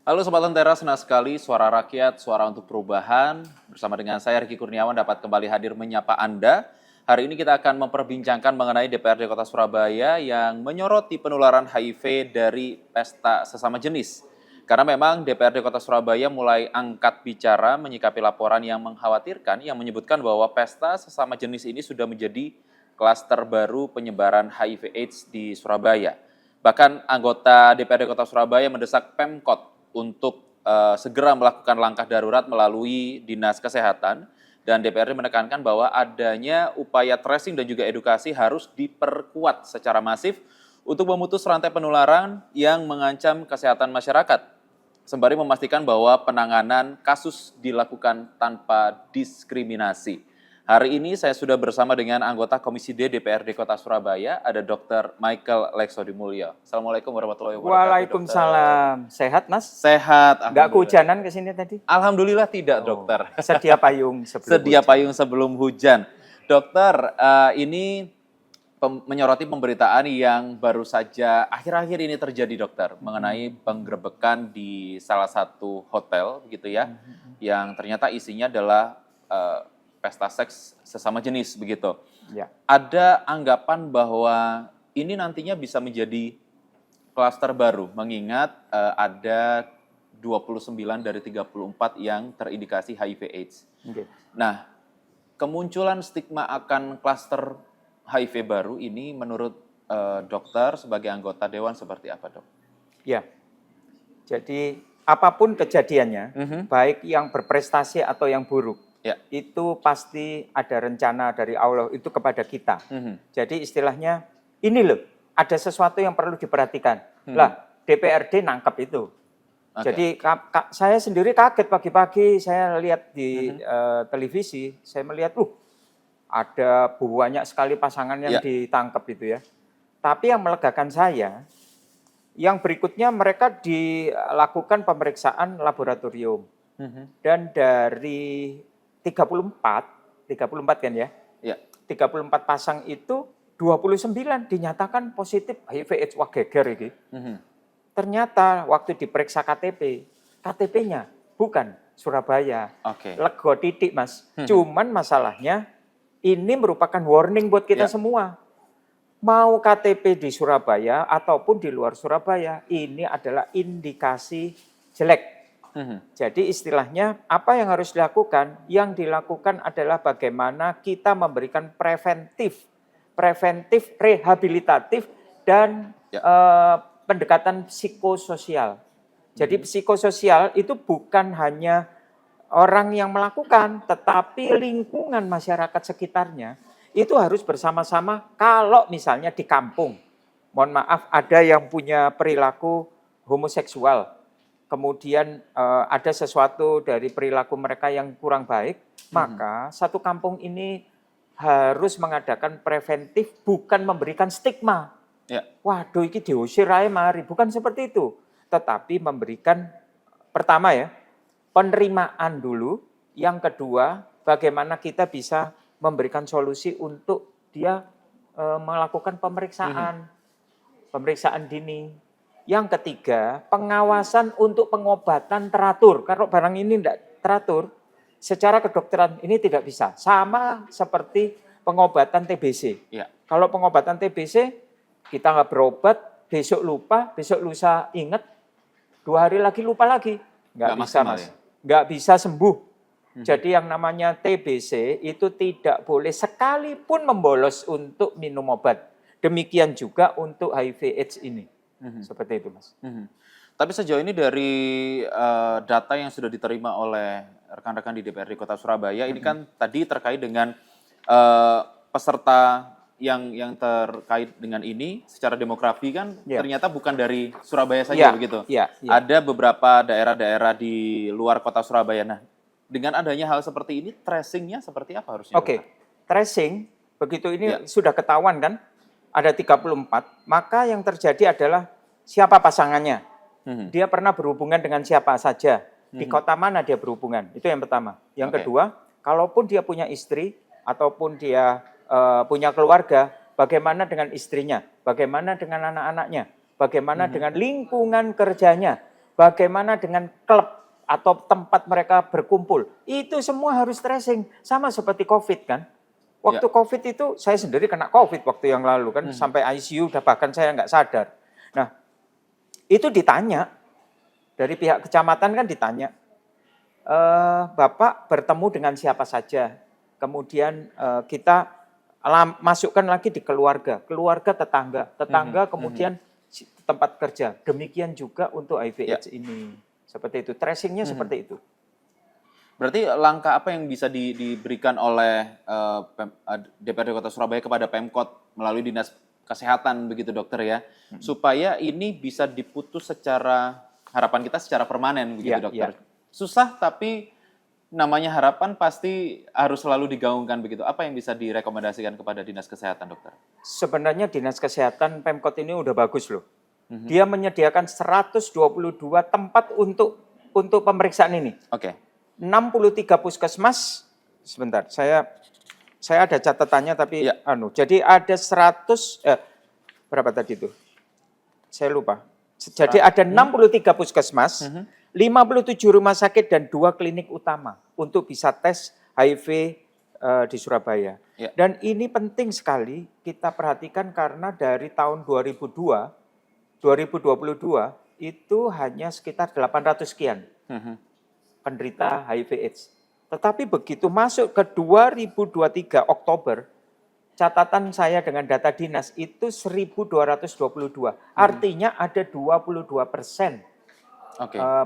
Halo Sobat Lentera, senang sekali Suara Rakyat, Suara untuk Perubahan. Bersama dengan saya Ricky Kurniawan dapat kembali hadir menyapa Anda. Hari ini kita akan memperbincangkan mengenai DPRD Kota Surabaya yang menyoroti penularan HIV dari pesta sesama jenis. Karena memang DPRD Kota Surabaya mulai angkat bicara menyikapi laporan yang mengkhawatirkan yang menyebutkan bahwa pesta sesama jenis ini sudah menjadi klaster baru penyebaran HIV/AIDS di Surabaya. Bahkan anggota DPRD Kota Surabaya mendesak Pemkot untuk segera melakukan langkah darurat melalui Dinas Kesehatan, dan DPRD menekankan bahwa adanya upaya tracing dan juga edukasi harus diperkuat secara masif untuk memutus rantai penularan yang mengancam kesehatan masyarakat, sembari memastikan bahwa penanganan kasus dilakukan tanpa diskriminasi. Hari ini saya sudah bersama dengan anggota Komisi D DPRD Kota Surabaya, ada Dr. Michael Leksodimulyo. Assalamualaikum warahmatullahi wabarakatuh. Waalaikumsalam. Sehat, Mas? Sehat. Nggak kehujanan ke sini tadi? Alhamdulillah tidak, Dokter. Sedia payung sebelum Sedia hujan. payung sebelum hujan. Dokter, ini menyoroti pemberitaan yang baru saja akhir-akhir ini terjadi, Dokter, mengenai penggerebekan di salah satu hotel, begitu ya, yang ternyata isinya adalah pesta seks sesama jenis, begitu. Ya. Ada anggapan bahwa ini nantinya bisa menjadi klaster baru, mengingat ada 29 dari 34 yang terindikasi HIV/AIDS. Okay. Nah, kemunculan stigma akan klaster HIV baru ini menurut dokter sebagai anggota dewan seperti apa, Dok? Ya. Jadi apapun kejadiannya, baik yang berprestasi atau yang buruk, itu pasti ada rencana dari Allah itu kepada kita. Jadi istilahnya ini loh, ada sesuatu yang perlu diperhatikan. Lah, DPRD nangkep itu. Jadi saya sendiri kaget pagi-pagi saya lihat di televisi, saya melihat ada banyak sekali pasangan yang ditangkap itu ya. Tapi yang melegakan saya, yang berikutnya mereka dilakukan pemeriksaan laboratorium. Dan dari 34 kan ya? 34 pasang itu 29 dinyatakan positif HIV/AIDS. Wah, geger ini. Ternyata waktu diperiksa KTP-nya bukan Surabaya. Lego titik, Mas. Cuman masalahnya ini merupakan warning buat kita semua. Mau KTP di Surabaya ataupun di luar Surabaya, ini adalah indikasi jelek. Jadi istilahnya apa yang harus dilakukan? Yang dilakukan adalah bagaimana kita memberikan preventif, rehabilitatif, dan pendekatan psikososial. Jadi psikososial itu bukan hanya orang yang melakukan, tetapi lingkungan masyarakat sekitarnya itu harus bersama-sama. Kalau misalnya di kampung, mohon maaf, ada yang punya perilaku homoseksual, kemudian ada sesuatu dari perilaku mereka yang kurang baik, maka satu kampung ini harus mengadakan preventif, bukan memberikan stigma. Waduh, ini diusir aja mari, bukan seperti itu. Tetapi memberikan, pertama ya, penerimaan dulu. Yang kedua, bagaimana kita bisa memberikan solusi untuk dia melakukan pemeriksaan dini. Yang ketiga, pengawasan untuk pengobatan teratur. Kalau barang ini tidak teratur, secara kedokteran ini tidak bisa. Sama seperti pengobatan TBC. Kalau pengobatan TBC, kita nggak berobat, besok lupa, besok lusa ingat, 2 hari lagi lupa lagi. Nggak bisa, Mas. Nggak bisa sembuh. Jadi yang namanya TBC itu tidak boleh sekalipun membolos untuk minum obat. Demikian juga untuk HIV/AIDS ini. Seperti itu, Mas. Tapi sejauh ini dari data yang sudah diterima oleh rekan-rekan di DPRD Kota Surabaya, ini kan tadi terkait dengan peserta yang terkait dengan ini secara demografi kan ternyata bukan dari Surabaya saja begitu. Ada beberapa daerah-daerah di luar Kota Surabaya. Nah, dengan adanya hal seperti ini, tracing-nya seperti apa harusnya? Tracing, begitu ini sudah ketahuan kan, ada 34, maka yang terjadi adalah siapa pasangannya. Dia pernah berhubungan dengan siapa saja, di kota mana dia berhubungan, itu yang pertama. Yang kedua, kalaupun dia punya istri, ataupun dia punya keluarga, bagaimana dengan istrinya, bagaimana dengan anak-anaknya, bagaimana dengan lingkungan kerjanya, bagaimana dengan klub atau tempat mereka berkumpul, itu semua harus tracing. Sama seperti COVID kan. Waktu COVID itu, saya sendiri kena COVID waktu yang lalu kan, sampai ICU, bahkan saya nggak sadar. Nah, itu ditanya, dari pihak kecamatan kan ditanya, Bapak bertemu dengan siapa saja, kemudian kita masukkan lagi di keluarga, tetangga kemudian tempat kerja. Demikian juga untuk HIV/AIDS ini. Seperti itu, tracingnya seperti itu. Berarti langkah apa yang bisa diberikan oleh DPRD Kota Surabaya kepada Pemkot melalui Dinas Kesehatan begitu dokter ya, supaya ini bisa diputus secara, harapan kita secara permanen begitu dokter. Susah tapi namanya harapan pasti harus selalu digaungkan begitu. Apa yang bisa direkomendasikan kepada Dinas Kesehatan dokter? Sebenarnya Dinas Kesehatan Pemkot ini udah bagus loh. Dia menyediakan 122 tempat untuk pemeriksaan ini. Oke. 63 puskesmas. Sebentar, saya ada catatannya tapi jadi ada 100 berapa tadi itu? Saya lupa. Jadi ada 63 puskesmas, 57 rumah sakit dan 2 klinik utama untuk bisa tes HIV di Surabaya. Dan ini penting sekali kita perhatikan karena dari tahun 2022 itu hanya sekitar 800 sekian penderita HIV/AIDS. Tetapi begitu masuk ke 2023 Oktober, catatan saya dengan data dinas itu 1.222. Artinya ada 22%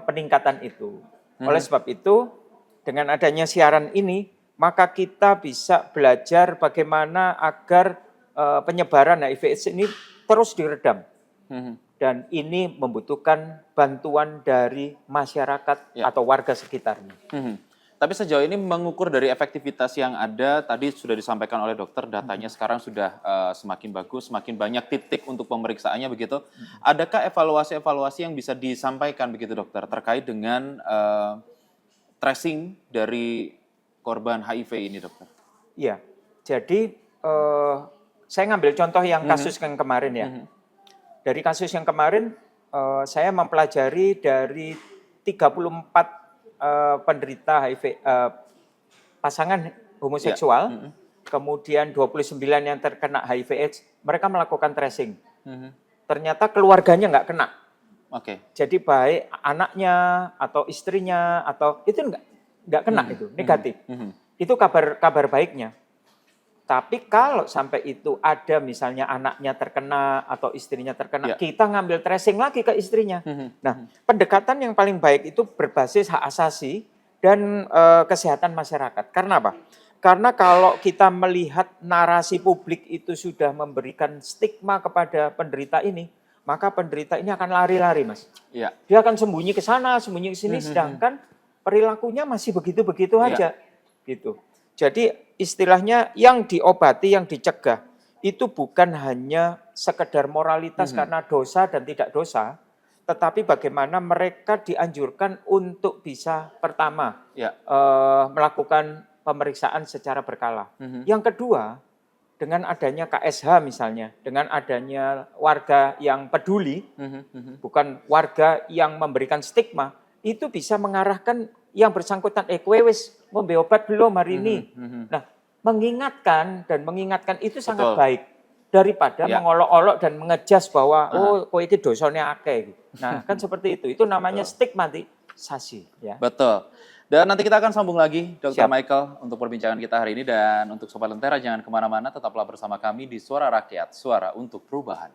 peningkatan itu. Oleh sebab itu, dengan adanya siaran ini, maka kita bisa belajar bagaimana agar penyebaran HIV/AIDS ini terus diredam. Dan ini membutuhkan bantuan dari masyarakat atau warga sekitarnya. Tapi sejauh ini mengukur dari efektivitas yang ada, tadi sudah disampaikan oleh dokter, datanya sekarang sudah semakin bagus, semakin banyak titik untuk pemeriksaannya begitu. Adakah evaluasi-evaluasi yang bisa disampaikan begitu dokter terkait dengan tracing dari korban HIV ini dokter? Iya, jadi saya ngambil contoh yang kasus yang kemarin ya. Dari kasus yang kemarin, saya mempelajari dari 34 penderita HIV, pasangan homoseksual, kemudian 29 yang terkena HIV/AIDS, mereka melakukan tracing. Ternyata keluarganya nggak kena. Jadi baik anaknya atau istrinya atau itu nggak kena itu, negatif. Itu kabar baiknya. Tapi kalau sampai itu ada misalnya anaknya terkena atau istrinya terkena, kita ngambil tracing lagi ke istrinya. Nah, pendekatan yang paling baik itu berbasis hak asasi dan kesehatan masyarakat. Karena apa? Karena kalau kita melihat narasi publik itu sudah memberikan stigma kepada penderita ini, maka penderita ini akan lari-lari, Mas. Dia akan sembunyi ke sana, sembunyi ke sini, sedangkan perilakunya masih begitu-begitu aja. Gitu. Jadi istilahnya yang diobati, yang dicegah, itu bukan hanya sekedar moralitas karena dosa dan tidak dosa, tetapi bagaimana mereka dianjurkan untuk bisa pertama melakukan pemeriksaan secara berkala. Yang kedua, dengan adanya KSH misalnya, dengan adanya warga yang peduli, bukan warga yang memberikan stigma, itu bisa mengarahkan yang bersangkutan, kowe wis ngombe obat belum hari ini. Nah, mengingatkan itu sangat baik daripada mengolok-olok dan mengejas bahwa kowe iki dosane akeh. Nah, kan seperti itu. Itu namanya stigmatisasi, ya. Betul. Dan nanti kita akan sambung lagi, Dr. Michael, untuk perbincangan kita hari ini. Dan untuk Sobat Lentera, jangan kemana-mana, tetaplah bersama kami di Suara Rakyat, Suara untuk Perubahan.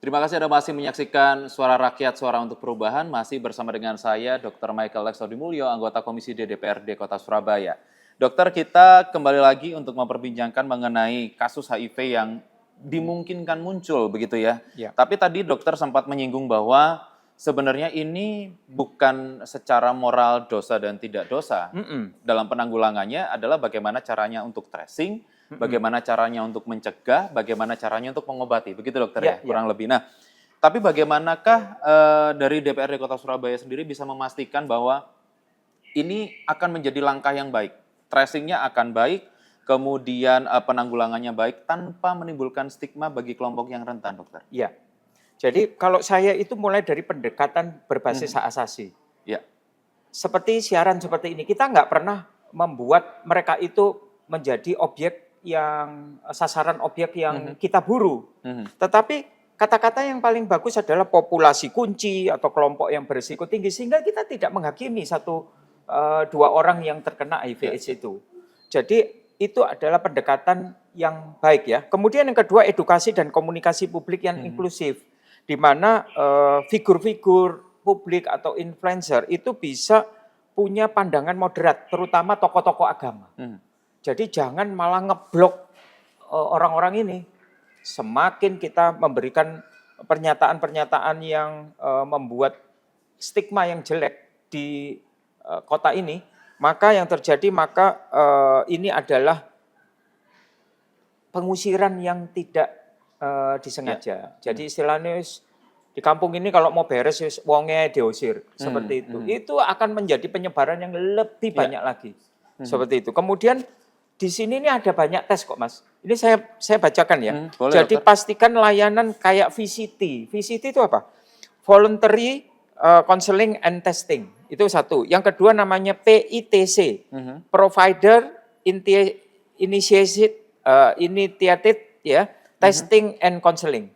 Terima kasih Anda masih menyaksikan Suara Rakyat, Suara untuk Perubahan. Masih bersama dengan saya, Dr. Michael Lex-Odimulyo, anggota Komisi D DPRD Kota Surabaya. Dokter, kita kembali lagi untuk memperbincangkan mengenai kasus HIV yang dimungkinkan muncul, begitu ya. Ya. Tapi tadi dokter sempat menyinggung bahwa sebenarnya ini bukan secara moral dosa dan tidak dosa. Dalam penanggulangannya adalah bagaimana caranya untuk tracing, bagaimana caranya untuk mencegah, bagaimana caranya untuk mengobati. Begitu dokter ya, kurang lebih. Nah, tapi bagaimanakah dari DPRD Kota Surabaya sendiri bisa memastikan bahwa ini akan menjadi langkah yang baik, tracingnya akan baik, kemudian penanggulangannya baik tanpa menimbulkan stigma bagi kelompok yang rentan, dokter? Ya, jadi kalau saya itu mulai dari pendekatan berbasis hak asasi. Ya. Seperti siaran seperti ini, kita nggak pernah membuat mereka itu menjadi objek yang sasaran objek yang kita buru. Tetapi kata-kata yang paling bagus adalah populasi kunci atau kelompok yang berisiko tinggi, sehingga kita tidak menghakimi dua orang yang terkena HIV/AIDS itu. Jadi itu adalah pendekatan yang baik ya. Kemudian yang kedua, edukasi dan komunikasi publik yang inklusif, di mana figur-figur publik atau influencer itu bisa punya pandangan moderat, terutama tokoh-tokoh agama. Jadi jangan malah ngeblok orang-orang ini. Semakin kita memberikan pernyataan-pernyataan yang membuat stigma yang jelek di kota ini, maka yang terjadi ini adalah pengusiran yang tidak disengaja. Jadi istilahnya di kampung ini kalau mau beres wonge diusir, seperti itu. Itu akan menjadi penyebaran yang lebih banyak lagi. Seperti itu. Kemudian di sini ini ada banyak tes kok, Mas. Ini saya bacakan ya. Boleh, jadi dokter. pastikan layanan kayak VCT. VCT itu apa? Voluntary Counseling and Testing. Itu satu. Yang kedua namanya PITC. Provider Initiated ya, Testing and Counseling.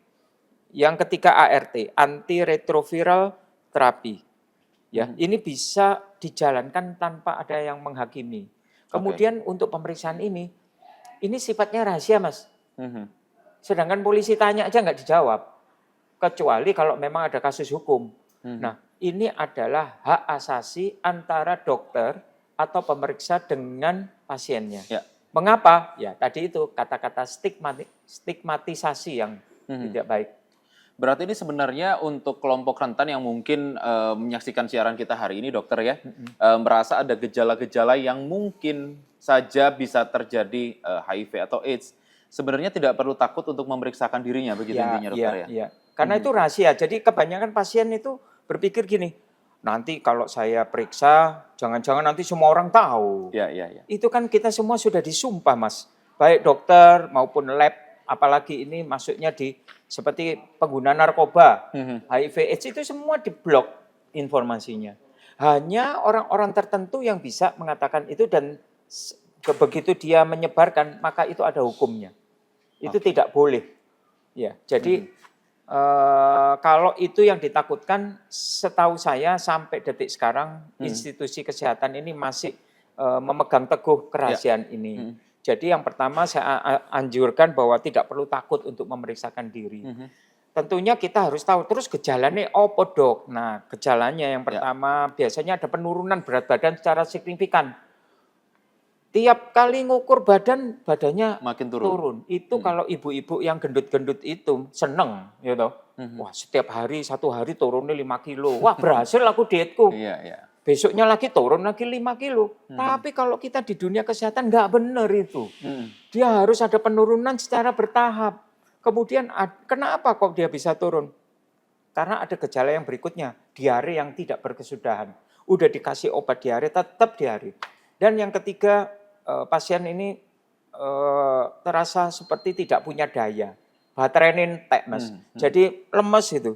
Yang ketiga ART, Antiretroviral Therapy. Ya, ini bisa dijalankan tanpa ada yang menghakimi. Kemudian untuk pemeriksaan ini sifatnya rahasia, Mas. Sedangkan polisi tanya aja nggak dijawab. Kecuali kalau memang ada kasus hukum. Nah, ini adalah hak asasi antara dokter atau pemeriksa dengan pasiennya. Ya. Mengapa? Ya tadi itu kata-kata stigmatisasi yang tidak baik. Berarti ini sebenarnya untuk kelompok rentan yang mungkin menyaksikan siaran kita hari ini, dokter ya, merasa ada gejala-gejala yang mungkin saja bisa terjadi HIV atau AIDS. Sebenarnya tidak perlu takut untuk memeriksakan dirinya, begitu intinya dokter ya? Iya. Karena itu rahasia. Jadi kebanyakan pasien itu berpikir gini, nanti kalau saya periksa, jangan-jangan nanti semua orang tahu. Iya. Itu kan kita semua sudah disumpah, Mas. Baik dokter maupun lab, apalagi ini masuknya seperti pengguna narkoba, HIV/AIDS itu semua diblok informasinya. Hanya orang-orang tertentu yang bisa mengatakan itu dan begitu dia menyebarkan maka itu ada hukumnya. Itu tidak boleh. Ya, jadi kalau itu yang ditakutkan, setahu saya sampai detik sekarang institusi kesehatan ini masih memegang teguh kerahasiaan ini. Jadi yang pertama saya anjurkan bahwa tidak perlu takut untuk memeriksakan diri. Tentunya kita harus tahu terus gejalanya apa dok. Nah gejalanya yang pertama biasanya ada penurunan berat badan secara signifikan. Tiap kali ngukur badannya makin turun. Itu kalau ibu-ibu yang gendut-gendut itu seneng, gitu. Wah setiap hari 1 hari turunnya 5 kilo. Wah berhasil aku dietku. Iya. Besoknya lagi turun lagi 5 kilo. Tapi kalau kita di dunia kesehatan nggak benar itu. Dia harus ada penurunan secara bertahap. Kemudian kenapa kok dia bisa turun? Karena ada gejala yang berikutnya, diare yang tidak berkesudahan. Udah dikasih obat diare, tetap diare. Dan yang ketiga, pasien ini terasa seperti tidak punya daya. Baterainya entek, Mas. Jadi lemes itu.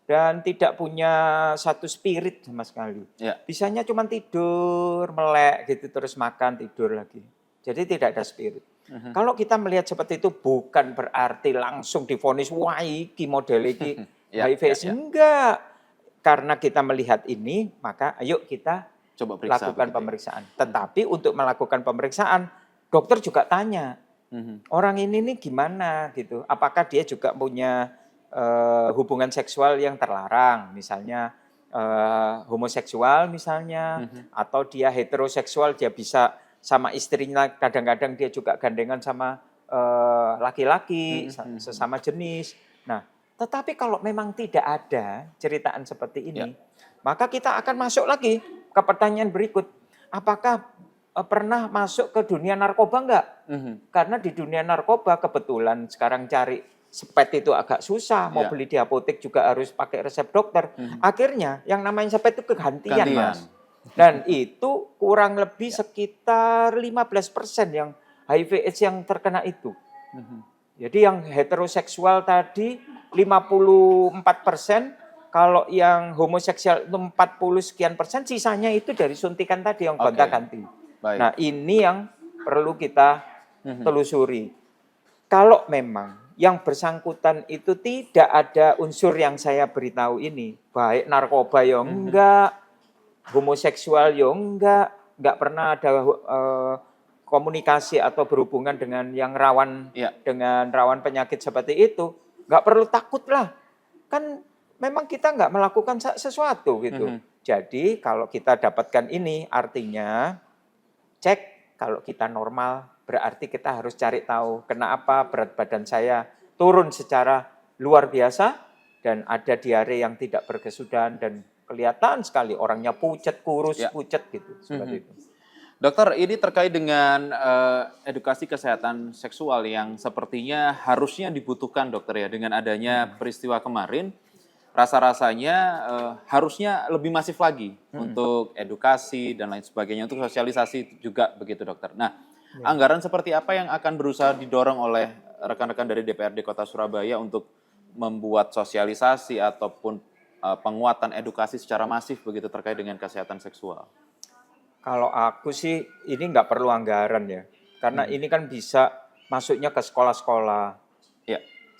Dan tidak punya satu spirit sama sekali. Ya. Bisanya cuma tidur, melek gitu, terus makan, tidur lagi. Jadi tidak ada spirit. Kalau kita melihat seperti itu bukan berarti langsung divonis, wah iki model iki HIV. Enggak. Karena kita melihat ini, maka ayo kita coba periksa, lakukan pemeriksaan. Tetapi untuk melakukan pemeriksaan, dokter juga tanya, orang ini nih gimana gitu. Apakah dia juga punya hubungan seksual yang terlarang, misalnya homoseksual misalnya, atau dia heteroseksual, dia bisa sama istrinya, kadang-kadang dia juga gandengan sama laki-laki, sesama jenis. Nah, tetapi kalau memang tidak ada ceritaan seperti ini, maka kita akan masuk lagi ke pertanyaan berikut. Apakah pernah masuk ke dunia narkoba enggak? Karena di dunia narkoba kebetulan sekarang cari sepet itu agak susah, mau beli di apotek juga harus pakai resep dokter. Akhirnya yang namanya sepet itu kegantian, Mas. Dan itu kurang lebih sekitar 15% yang HIV AIDS yang terkena itu. Jadi yang heteroseksual tadi 54%, kalau yang homoseksual itu 40 sekian persen, sisanya itu dari suntikan tadi yang gonta-ganti. Nah, ini yang perlu kita telusuri. Kalau memang yang bersangkutan itu tidak ada unsur yang saya beritahu ini, baik narkoba ya enggak, homoseksual ya enggak pernah ada komunikasi atau berhubungan dengan yang rawan dengan rawan penyakit seperti itu, enggak perlu takut lah. Kan memang kita enggak melakukan sesuatu gitu. Jadi kalau kita dapatkan ini artinya cek kalau kita normal, berarti kita harus cari tahu kenapa berat badan saya turun secara luar biasa dan ada diare yang tidak berkesudahan dan kelihatan sekali orangnya pucat, kurus, pucat gitu. Seperti itu. Dokter, ini terkait dengan edukasi kesehatan seksual yang sepertinya harusnya dibutuhkan, dokter ya, dengan adanya peristiwa kemarin. Rasa-rasanya harusnya lebih masif lagi untuk edukasi dan lain sebagainya, untuk sosialisasi juga begitu, dokter. Nah, anggaran seperti apa yang akan berusaha didorong oleh rekan-rekan dari DPRD Kota Surabaya untuk membuat sosialisasi ataupun penguatan edukasi secara masif begitu terkait dengan kesehatan seksual? Kalau aku sih ini nggak perlu anggaran ya, karena ini kan bisa masuknya ke sekolah-sekolah.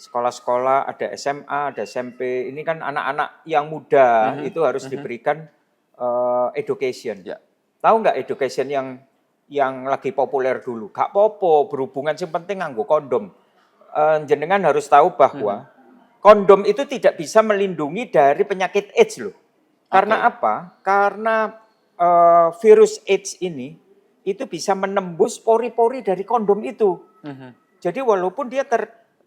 Sekolah-sekolah, ada SMA, ada SMP, ini kan anak-anak yang muda itu harus diberikan education. Tahu nggak education yang lagi populer dulu? Gak popo, berhubungan yang penting nganggo kondom. Jenengan harus tahu bahwa kondom itu tidak bisa melindungi dari penyakit AIDS loh. Karena apa? Karena virus AIDS ini itu bisa menembus pori-pori dari kondom itu. Jadi walaupun dia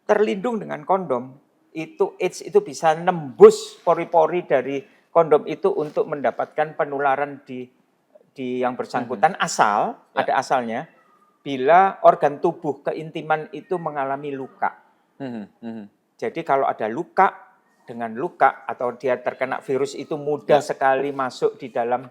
terlindung dengan kondom, itu AIDS itu bisa nembus pori-pori dari kondom itu untuk mendapatkan penularan di yang bersangkutan asal, ada asalnya, bila organ tubuh keintiman itu mengalami luka. Jadi kalau ada luka, dengan luka atau dia terkena virus itu mudah sekali masuk di dalam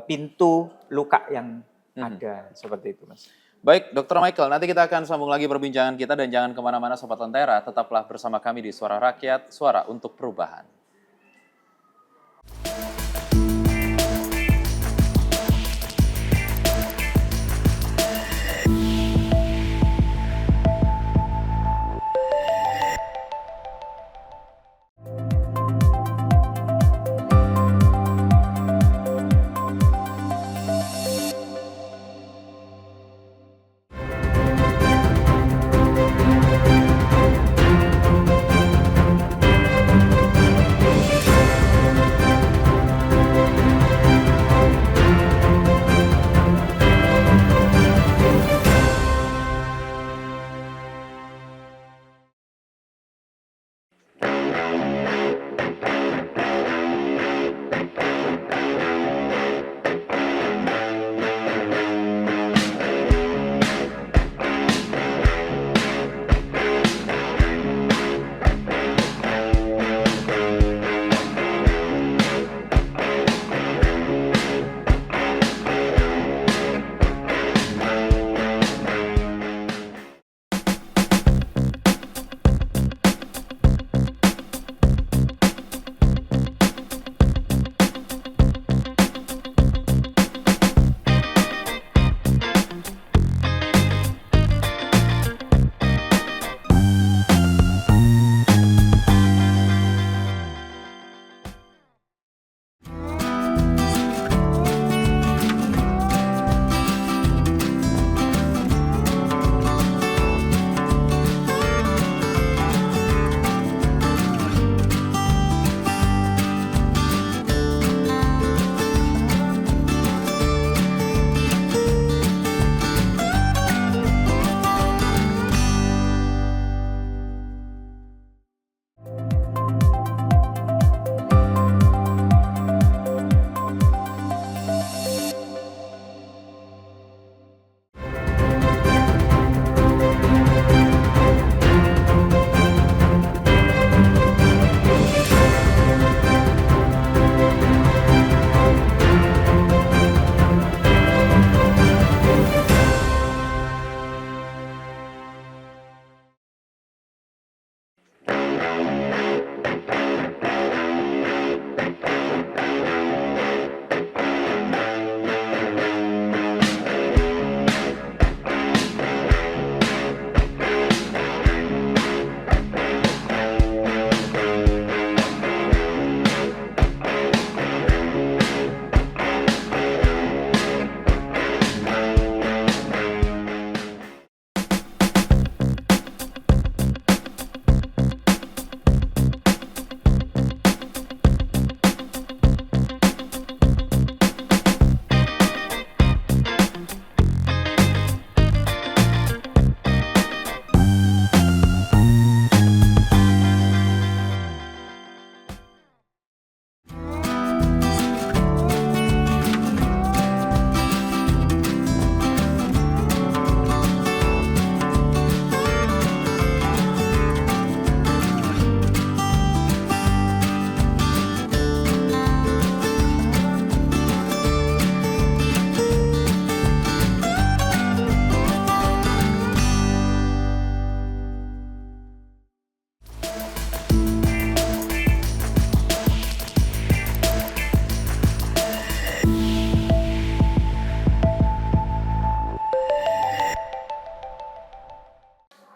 pintu luka yang ada, seperti itu, Mas. Baik, Dr. Michael, nanti kita akan sambung lagi perbincangan kita dan jangan kemana-mana Sobat Lentera, tetaplah bersama kami di Suara Rakyat, Suara untuk Perubahan.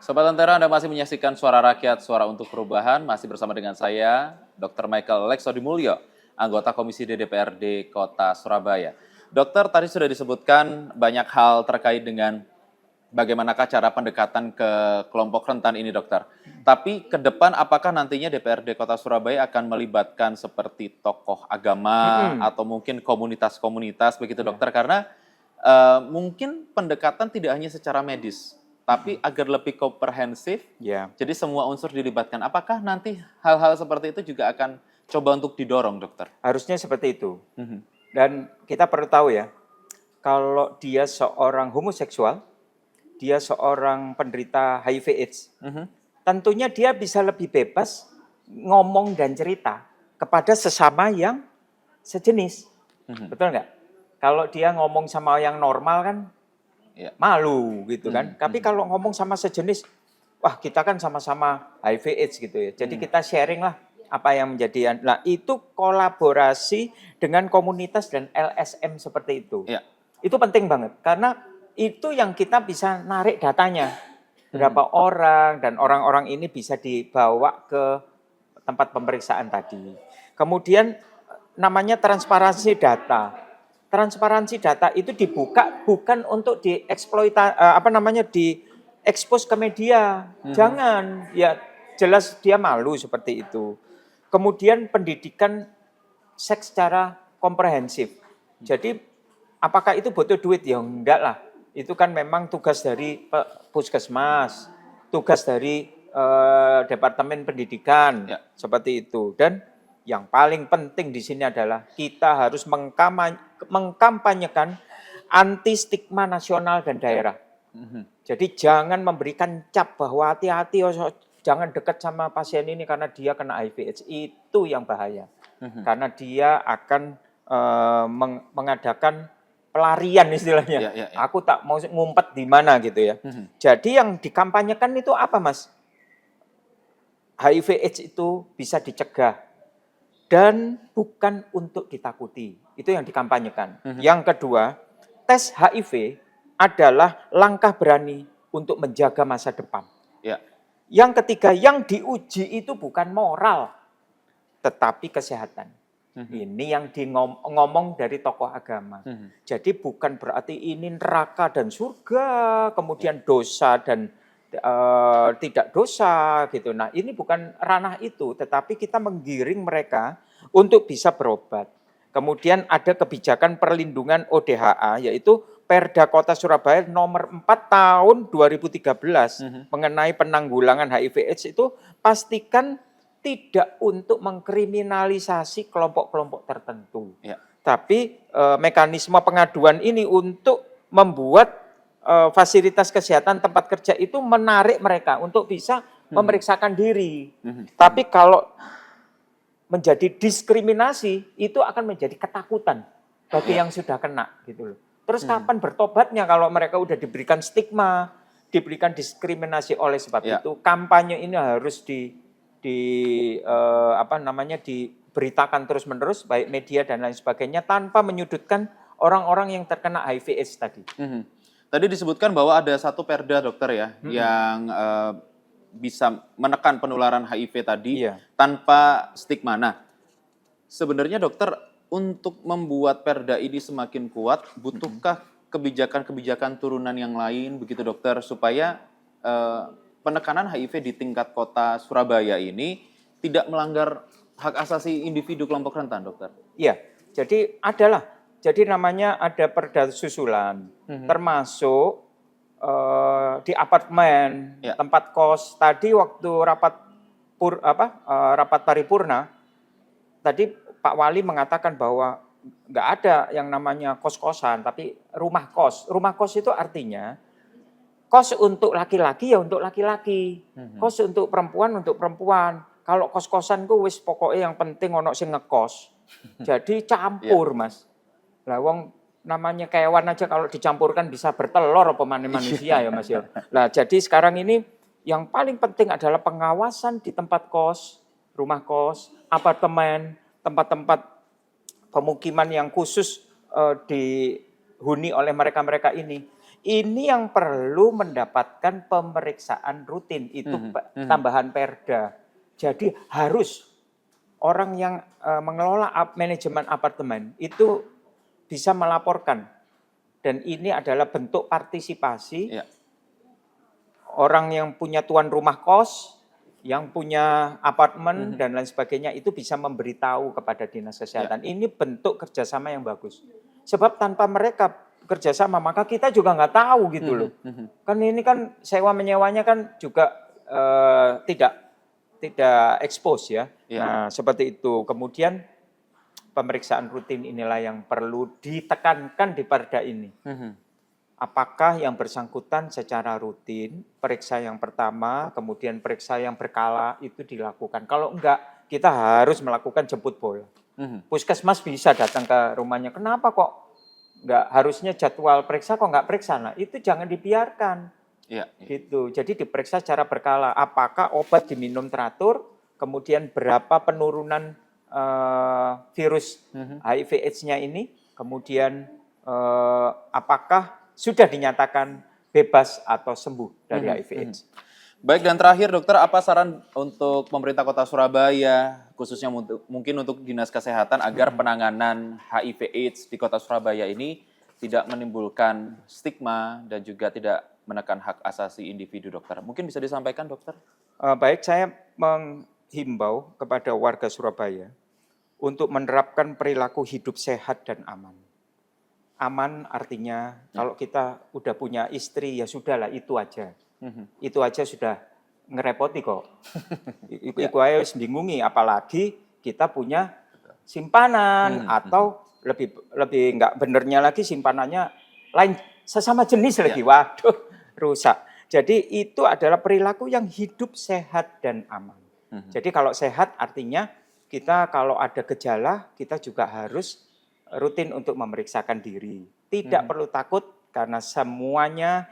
Sobat Antara, Anda masih menyaksikan Suara Rakyat, Suara untuk Perubahan. Masih bersama dengan saya, Dr. Michael Leksodimulyo, anggota Komisi DPRD Kota Surabaya. Dokter, tadi sudah disebutkan banyak hal terkait dengan bagaimanakah cara pendekatan ke kelompok rentan ini, dokter. Tapi ke depan apakah nantinya DPRD Kota Surabaya akan melibatkan seperti tokoh agama atau mungkin komunitas-komunitas begitu, dokter? Karena mungkin pendekatan tidak hanya secara medis, tapi agar lebih komprehensif, jadi semua unsur dilibatkan. Apakah nanti hal-hal seperti itu juga akan coba untuk didorong, dokter? Harusnya seperti itu. Dan kita perlu tahu ya, kalau dia seorang homoseksual, dia seorang penderita HIV/AIDS, tentunya dia bisa lebih bebas ngomong dan cerita kepada sesama yang sejenis. Betul nggak? Kalau dia ngomong sama yang normal kan malu gitu kan. Tapi kalau ngomong sama sejenis, wah kita kan sama-sama HIV/AIDS gitu ya. Jadi kita sharing lah apa yang menjadi. Nah itu kolaborasi dengan komunitas dan LSM seperti itu. Itu penting banget karena itu yang kita bisa narik datanya. Berapa orang dan orang-orang ini bisa dibawa ke tempat pemeriksaan tadi. Kemudian namanya transparansi data. Transparansi data itu dibuka bukan untuk diekspos ke media. Jangan, ya jelas dia malu seperti itu. Kemudian pendidikan seks secara komprehensif. Jadi apakah itu butuh duit? Ya enggak lah. Itu kan memang tugas dari puskesmas, tugas dari Departemen Pendidikan, seperti itu. Dan yang paling penting di sini adalah kita harus mengkampanyekan anti stigma nasional dan daerah. Jadi jangan memberikan cap bahwa hati-hati, jangan dekat sama pasien ini karena dia kena HIV/AIDS. Itu yang bahaya. Karena dia akan mengadakan pelarian istilahnya. Aku tak mau ngumpet di mana gitu ya. Jadi yang dikampanyekan itu apa, Mas? HIV/AIDS itu bisa dicegah dan bukan untuk ditakuti. Itu yang dikampanyekan. Yang kedua, tes HIV adalah langkah berani untuk menjaga masa depan. Yang ketiga, yang diuji itu bukan moral, tetapi kesehatan. Ini yang ngomong dari tokoh agama. Jadi bukan berarti ini neraka dan surga, kemudian dosa dan tidak dosa gitu. Nah ini bukan ranah itu, tetapi kita menggiring mereka untuk bisa berobat. Kemudian ada kebijakan perlindungan ODHA, yaitu Perda Kota Surabaya nomor 4 tahun 2013 mengenai penanggulangan HIV/AIDS itu pastikan tidak untuk mengkriminalisasi kelompok-kelompok tertentu. Tapi mekanisme pengaduan ini untuk membuat fasilitas kesehatan tempat kerja itu menarik mereka untuk bisa memeriksakan diri. Tapi kalau menjadi diskriminasi itu akan menjadi ketakutan bagi yang sudah kena gitu loh. Terus kapan bertobatnya kalau mereka udah diberikan stigma, diberikan diskriminasi? Oleh sebab itu kampanye ini harus diberitakan terus-menerus baik media dan lain sebagainya tanpa menyudutkan orang-orang yang terkena HIV/AIDS tadi. Tadi disebutkan bahwa ada satu perda, dokter ya, yang bisa menekan penularan HIV tadi tanpa stigma. Nah, sebenarnya dokter, untuk membuat perda ini semakin kuat, butuhkah kebijakan-kebijakan turunan yang lain, begitu dokter, supaya penekanan HIV di tingkat kota Surabaya ini tidak melanggar hak asasi individu kelompok rentan, dokter? Iya, jadi jadi namanya ada perda susulan, termasuk di apartemen, tempat kos. Tadi waktu rapat paripurna, tadi Pak Wali mengatakan bahwa nggak ada yang namanya kos-kosan, tapi rumah kos. Rumah kos itu artinya kos untuk laki-laki ya untuk laki-laki, kos untuk perempuan untuk perempuan. Kalau kos-kosan ku wis pokoknya yang penting ono sing ngekos. Jadi campur, Mas. Lah wong namanya kewan aja kalau dicampurkan bisa bertelur apa manusia ya, Mas ya. Lah jadi sekarang ini yang paling penting adalah pengawasan di tempat kos, rumah kos, apartemen, tempat-tempat pemukiman yang khusus dihuni oleh mereka-mereka ini. ini yang perlu mendapatkan pemeriksaan rutin, itu tambahan perda. Jadi harus orang yang mengelola manajemen apartemen itu bisa melaporkan. Dan ini adalah bentuk partisipasi orang yang punya tuan rumah kos, yang punya apartemen dan lain sebagainya itu bisa memberitahu kepada dinas kesehatan. Ini bentuk kerjasama yang bagus. Sebab tanpa mereka kerjasama maka kita juga nggak tahu gitu loh. Kan ini kan sewa menyewanya kan juga tidak expose ya. Nah seperti itu. Kemudian pemeriksaan rutin inilah yang perlu ditekankan di perda ini. Apakah yang bersangkutan secara rutin, periksa yang pertama, kemudian periksa yang berkala itu dilakukan. Kalau enggak, kita harus melakukan jemput bola. Puskesmas bisa datang ke rumahnya. Kenapa kok enggak harusnya jadwal periksa kok enggak periksa? Nah, itu jangan dibiarkan. Gitu. Jadi diperiksa secara berkala. Apakah obat diminum teratur, kemudian berapa penurunan virus HIV/AIDS-nya ini, kemudian apakah sudah dinyatakan bebas atau sembuh dari HIV/AIDS. Baik, dan terakhir dokter, apa saran untuk pemerintah Kota Surabaya, khususnya mungkin untuk Dinas Kesehatan agar penanganan HIV/AIDS di Kota Surabaya ini tidak menimbulkan stigma dan juga tidak menekan hak asasi individu, dokter? Mungkin bisa disampaikan, dokter? Baik, saya menghimbau kepada warga Surabaya untuk menerapkan perilaku hidup sehat dan aman. Aman artinya kalau kita udah punya istri ya sudahlah itu aja. Itu aja sudah ngerepoti kok. Iku aja bingungi apalagi kita punya simpanan atau lebih enggak benernya lagi simpanannya lain sesama jenis lagi. Waduh, rusak. Jadi itu adalah perilaku yang hidup sehat dan aman. Jadi kalau sehat artinya kita kalau ada gejala kita juga harus rutin untuk memeriksakan diri. Tidak perlu takut karena semuanya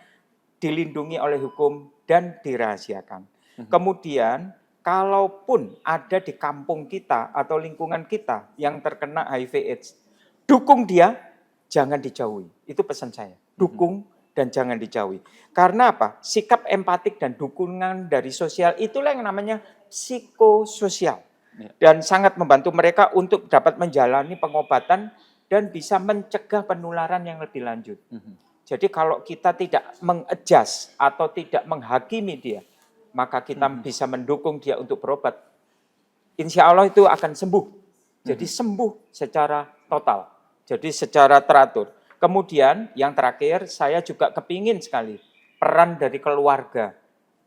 dilindungi oleh hukum dan dirahasiakan. Kemudian, kalaupun ada di kampung kita atau lingkungan kita yang terkena HIV/AIDS, dukung dia, jangan dijauhi. Itu pesan saya. Dukung dan jangan dijauhi. Karena apa? Sikap empatik dan dukungan dari sosial itulah yang namanya psikososial. Dan sangat membantu mereka untuk dapat menjalani pengobatan dan bisa mencegah penularan yang lebih lanjut. Jadi kalau kita tidak mengadjust atau tidak menghakimi dia, maka kita bisa mendukung dia untuk berobat. Insya Allah itu akan sembuh. Jadi sembuh secara total. Jadi secara teratur. Kemudian yang terakhir saya juga kepingin sekali peran dari keluarga.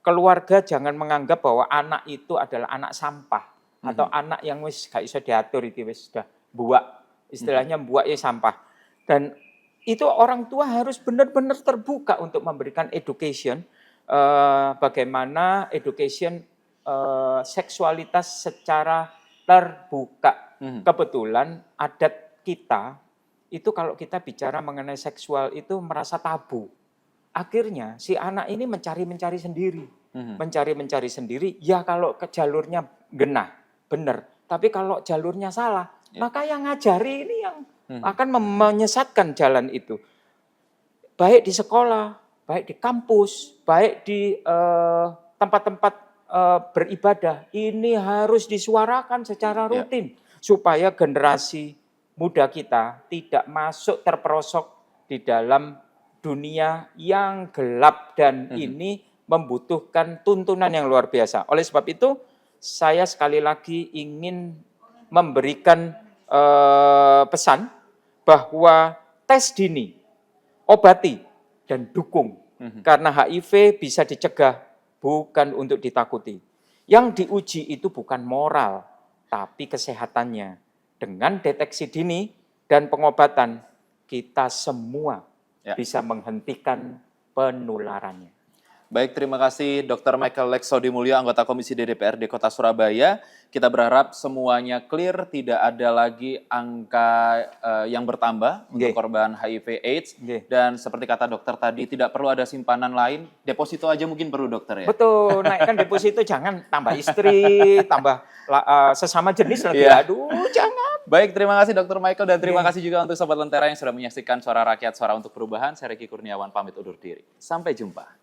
Keluarga jangan menganggap bahwa anak itu adalah anak sampah. Atau anak yang wis gak bisa diatur itu wis sudah buak. Istilahnya buaknya sampah. Dan itu orang tua harus benar-benar terbuka untuk memberikan education. Bagaimana education seksualitas secara terbuka. Kebetulan adat kita, itu kalau kita bicara mengenai seksual itu merasa tabu. Akhirnya si anak ini mencari-mencari sendiri. Mencari-mencari sendiri, ya kalau ke jalurnya benar. Tapi kalau jalurnya salah, maka yang ngajari ini yang akan menyesatkan jalan itu. Baik di sekolah, baik di kampus, baik di tempat-tempat beribadah. Ini harus disuarakan secara rutin. Supaya generasi muda kita tidak masuk terperosok di dalam dunia yang gelap. Dan ini membutuhkan tuntunan yang luar biasa. Oleh sebab itu, saya sekali lagi ingin memberikan pesan bahwa tes dini, obati, dan dukung. Karena HIV bisa dicegah, bukan untuk ditakuti. Yang diuji itu bukan moral, tapi kesehatannya. Dengan deteksi dini dan pengobatan, kita semua bisa menghentikan penularannya. Baik, terima kasih Dr. Michael Lex Sodimulyo, anggota Komisi DPRD Kota Surabaya. Kita berharap semuanya clear, tidak ada lagi angka yang bertambah untuk korban HIV/AIDS. Dan seperti kata dokter tadi, tidak perlu ada simpanan lain, deposito aja mungkin perlu dokter ya? Betul, naikkan deposito, jangan tambah istri, tambah sesama jenis lagi. Aduh, jangan. Baik, terima kasih Dr. Michael dan terima Oke. kasih juga untuk Sobat Lentera yang sudah menyaksikan Suara Rakyat, Suara untuk Perubahan. Saya Riki Kurniawan pamit undur diri. Sampai jumpa.